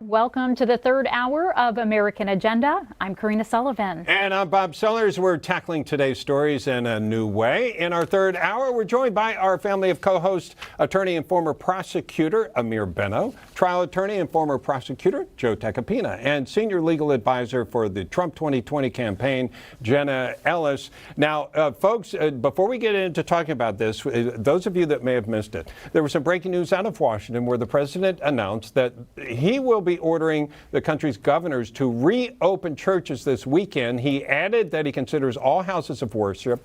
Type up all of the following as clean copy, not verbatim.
Welcome to the third hour of American Agenda. I'm Karina Sullivan. And I'm Bob Sellers. We're tackling today's stories in a new way. In our third hour, we're joined by our family of co-hosts, attorney and former prosecutor Amir Benno, trial attorney and former prosecutor Joe Tacopina, and senior legal advisor for the Trump 2020 campaign, Jenna Ellis. Now, folks, before we get into talking about this, those of you that may have missed it, there was some breaking news out of Washington where the president announced that he will be ordering the country's governors to reopen churches this weekend. He added that he considers all houses of worship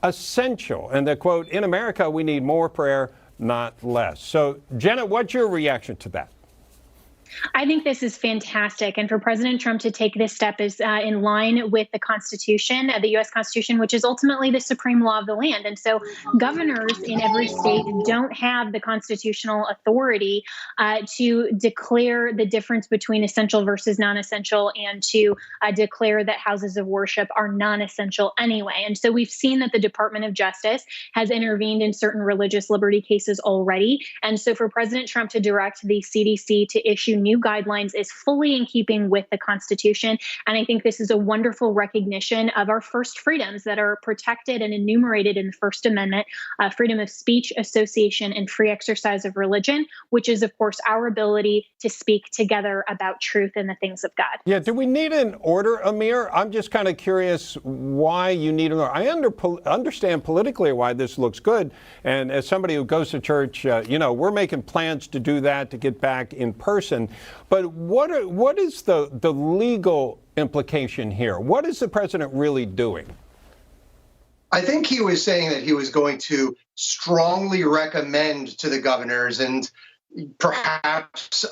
essential and that, quote, in America, we need more prayer, not less. So, Jenna, what's your reaction to that? I think this is fantastic. And for President Trump to take this step is in line with the Constitution, the U.S. Constitution, which is ultimately the supreme law of the land. And so governors in every state don't have the constitutional authority to declare the difference between essential versus non-essential and to declare that houses of worship are non-essential anyway. And so we've seen that the Department of Justice has intervened in certain religious liberty cases already. And so for President Trump to direct the CDC to issue new guidelines is fully in keeping with the Constitution. And I think this is a wonderful recognition of our first freedoms that are protected and enumerated in the First Amendment, freedom of speech, association, and free exercise of religion, which is, of course, our ability to speak together about truth and the things of God. Yeah, do we need an order, Amir? I'm just kind of curious why you need an order. I understand politically why this looks good. And as somebody who goes to church, we're making plans to do that, to get back in person. But what is the legal implication here? What is the president really doing? I think he was saying that he was going to strongly recommend to the governors and perhaps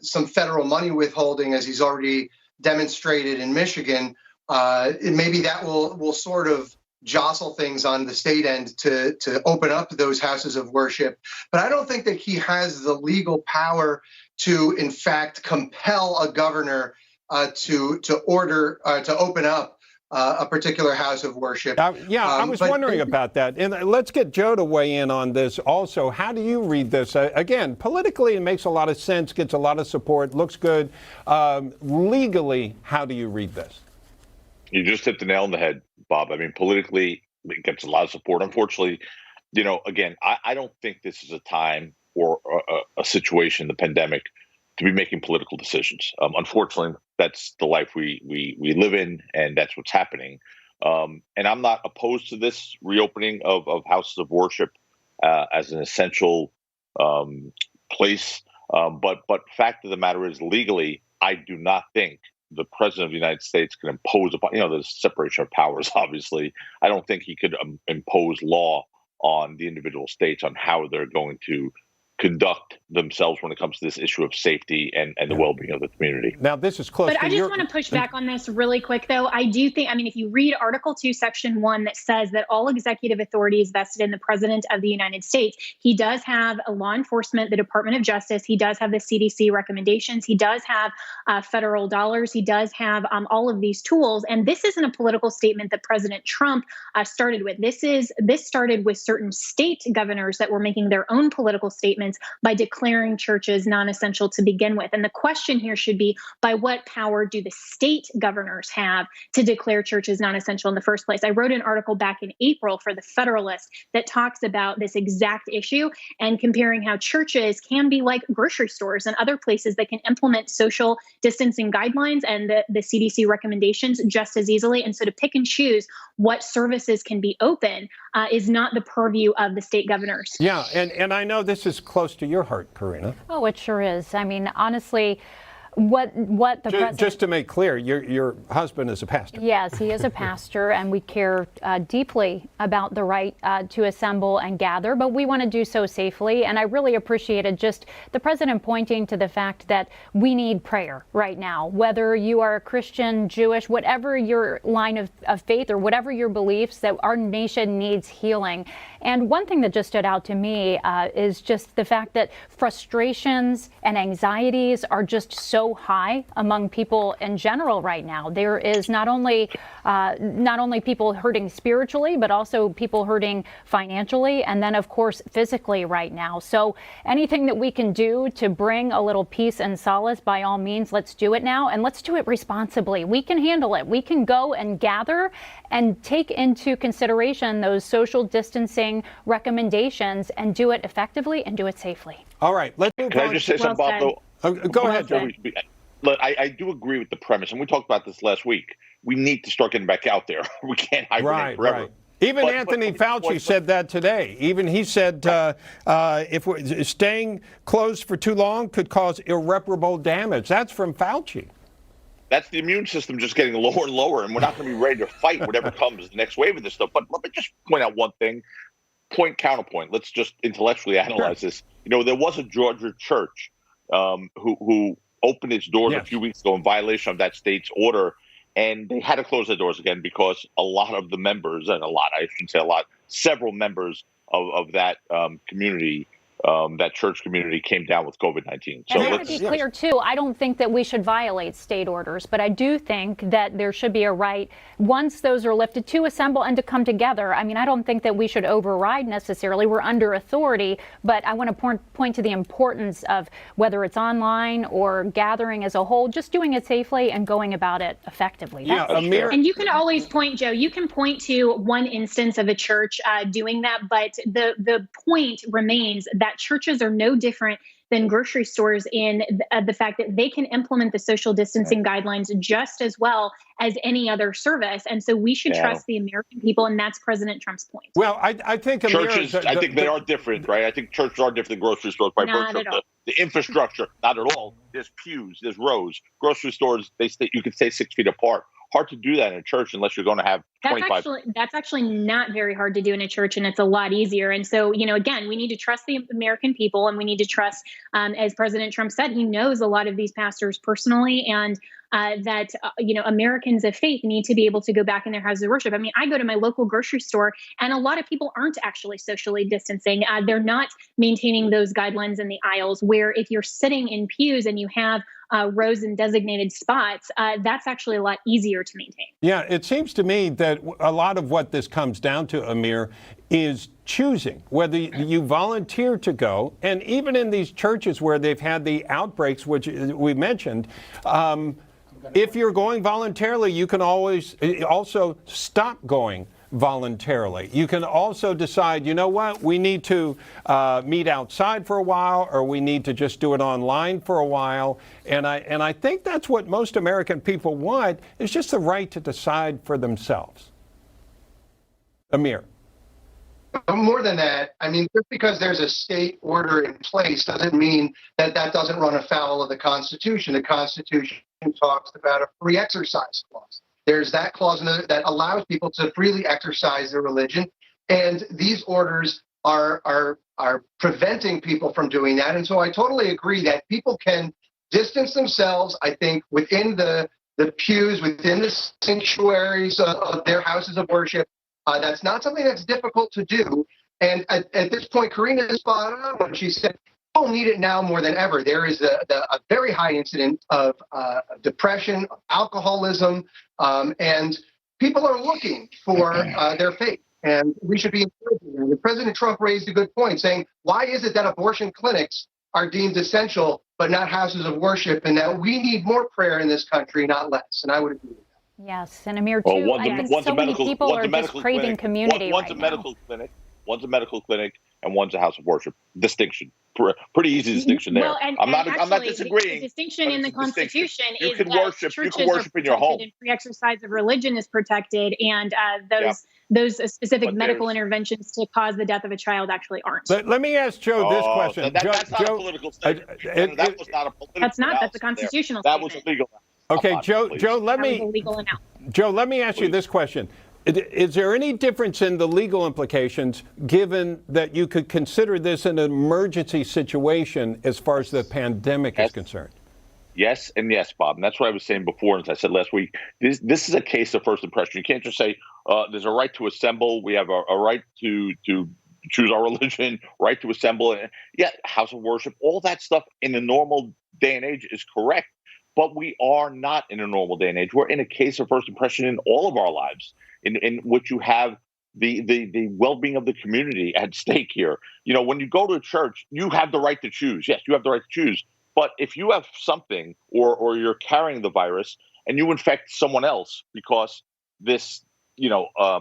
some federal money withholding, as he's already demonstrated in Michigan. Maybe that will sort of jostle things on the state end to open up those houses of worship. But I don't think that he has the legal power to, in fact, compel a governor to order to open up a particular house of worship. I was wondering about that. And let's get Joe to weigh in on this also. How do you read this? Again, politically, it makes a lot of sense, gets a lot of support, looks good. Legally, how do you read this? You just hit the nail on the head, Bob. I mean, politically, it gets a lot of support. Unfortunately, again, I don't think this is a time or a situation, the pandemic, to be making political decisions. Unfortunately, that's the life we live in, and that's what's happening. And I'm not opposed to this reopening of houses of worship as an essential place. But fact of the matter is, legally, I do not think the president of the United States can impose upon, the separation of powers, obviously. I don't think he could impose law on the individual states on how they're going to conduct themselves when it comes to this issue of safety and the well-being of the community. Now, this is close. But I just want to push back on this really quick, though. I do think, if you read Article 2, Section 1, that says that all executive authority is vested in the President of the United States. He does have a law enforcement, the Department of Justice. He does have the CDC recommendations. He does have federal dollars. He does have all of these tools. And this isn't a political statement that President Trump started with. This started with certain state governors that were making their own political statements by declaring churches non-essential to begin with. And the question here should be, by what power do the state governors have to declare churches non-essential in the first place? I wrote an article back in April for the Federalist that talks about this exact issue and comparing how churches can be like grocery stores and other places that can implement social distancing guidelines and the CDC recommendations just as easily. And so to pick and choose what services can be open is not the purview of the state governors. Yeah, and I know this is close to your heart, Karina. Oh, it sure is. I mean, honestly, what the president... Just to make clear, your husband is a pastor. Yes, he is a pastor, and we care deeply about the right to assemble and gather, but we want to do so safely. And I really appreciated just the president pointing to the fact that we need prayer right now, whether you are a Christian, Jewish, whatever your line of faith or whatever your beliefs, that our nation needs healing. And one thing that just stood out to me is just the fact that frustrations and anxieties are just so high among people in general right now. There is not only people hurting spiritually, but also people hurting financially, and then of course physically right now. So anything that we can do to bring a little peace and solace, by all means, let's do it now, and let's do it responsibly. We can handle it. We can go and gather and take into consideration those social distancing recommendations and do it effectively and do it safely. All right, let's move on. Can I just say something, Bob? Go ahead, Joe. Look, I do agree with the premise, and we talked about this last week. We need to start getting back out there. We can't hibernate forever. Right. Even Anthony Fauci said that today. Even he said if we're staying closed for too long could cause irreparable damage. That's from Fauci. That's the immune system just getting lower and lower, and we're not going to be ready to fight whatever comes the next wave of this stuff. But let me just point out one thing, counterpoint. Let's just intellectually analyze this. You know, there was a Georgia church who opened its doors a few weeks ago in violation of that state's order, and they had to close their doors again because a lot of the members, and I shouldn't say a lot, several members of that community, that church community, came down with COVID-19. So and to be clear, too, I don't think that we should violate state orders, but I do think that there should be a right, once those are lifted, to assemble and to come together. I mean, I don't think that we should override necessarily. We're under authority, but I want to point to the importance of whether it's online or gathering as a whole, just doing it safely and going about it effectively. And you can always point, Joe, you can point to one instance of a church doing that, but the point remains that churches are no different than grocery stores in the fact that they can implement the social distancing guidelines just as well as any other service. And so we should trust the American people, and that's President Trump's point. Well, I think churches, I think they are different, right? I think churches are different than grocery stores by virtue of the infrastructure. Not at all. There's pews, there's rows. Grocery stores, you can stay 6 feet apart. Hard to do that in a church unless you're going to have 25. That's actually not very hard to do in a church, and it's a lot easier. And so, again, we need to trust the American people, and we need to trust, as President Trump said, he knows a lot of these pastors personally, and that Americans of faith need to be able to go back in their houses of worship. I mean, I go to my local grocery store, and a lot of people aren't actually socially distancing. They're not maintaining those guidelines in the aisles, where if you're sitting in pews and you have rows and designated spots, that's actually a lot easier to maintain. Yeah, it seems to me that a lot of what this comes down to, Amir, is choosing whether you volunteer to go. And even in these churches where they've had the outbreaks, which we mentioned, if you're going voluntarily, you can always also stop going voluntarily. You can also decide, you know what, we need to meet outside for a while, or we need to just do it online for a while. And I think that's what most American people want, is just the right to decide for themselves. Amir. More than that, I mean, just because there's a state order in place doesn't mean that doesn't run afoul of the Constitution. The Constitution talks about a free exercise clause. There's that clause that allows people to freely exercise their religion, and these orders are preventing people from doing that. And so I totally agree that people can distance themselves, I think, within the pews, within the sanctuaries of their houses of worship. That's not something that's difficult to do. And at this point, Karina is spot on when she said, people need it now more than ever. There is a very high incidence of depression, alcoholism, and people are looking for their faith. And we should be encouraging them. And President Trump raised a good point, saying, why is it that abortion clinics are deemed essential but not houses of worship, and that we need more prayer in this country, not less? And I would agree with that. Yes, and Amir, too, I think so many people are just craving community right now. One's a medical clinic, and one's a house of worship. Distinction. Pretty easy distinction there. Well, I'm not disagreeing. The distinction in the Constitution is that churches you can worship in your home. And free exercise of religion is protected, and those specific medical interventions to cause the death of a child actually aren't. Let me ask Joe this question. That's not a political statement. That was not a political. That's a constitutional statement. That was legal. Okay, Joe, let me ask you this question. Is there any difference in the legal implications, given that you could consider this an emergency situation as far as the pandemic is concerned? Yes and yes, Bob. And that's what I was saying before, and as I said last week, this is a case of first impression. You can't just say there's a right to assemble. We have a right to choose our religion, right to assemble, and yeah, house of worship, all that stuff in the normal day and age is correct. But we are not in a normal day and age. We're in a case of first impression in all of our lives, in which you have the well-being of the community at stake here. You know, when you go to a church, you have the right to choose. Yes, you have the right to choose. But if you have something or you're carrying the virus and you infect someone else because this,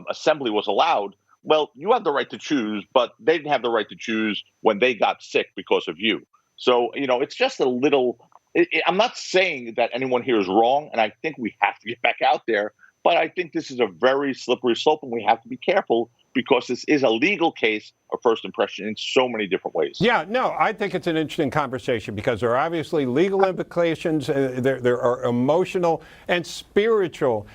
assembly was allowed, well, you have the right to choose, but they didn't have the right to choose when they got sick because of you. So, it's just a little. I'm not saying that anyone here is wrong, and I think we have to get back out there. But I think this is a very slippery slope, and we have to be careful because this is a legal case of first impression in so many different ways. Yeah, no, I think it's an interesting conversation because there are obviously legal implications. There are emotional and spiritual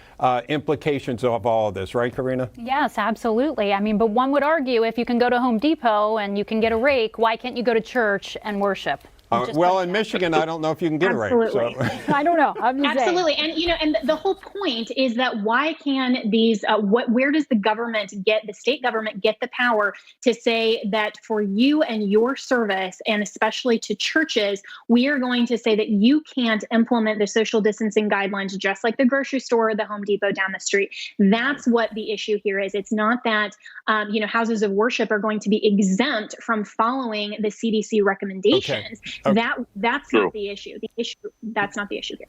implications of all of this, right, Karina? Yes, absolutely. I mean, but one would argue if you can go to Home Depot and you can get a rake, why can't you go to church and worship? Well, in Michigan, I don't know if you can get a rake. So. I don't know. I'm just Absolutely. saying. And the whole point is that why can these, where does the state government get the power to say that for you and your service, and especially to churches, we are going to say that you can't implement the social distancing guidelines just like the grocery store or the Home Depot down the street? That's what the issue here is. It's not that, houses of worship are going to be exempt from following the CDC recommendations. Okay. That's not the issue. That's not the issue here.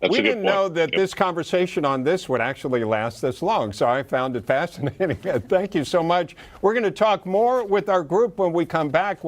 We didn't know that this conversation on this would actually last this long, so I found it fascinating. Thank you so much. We're going to talk more with our group when we come back.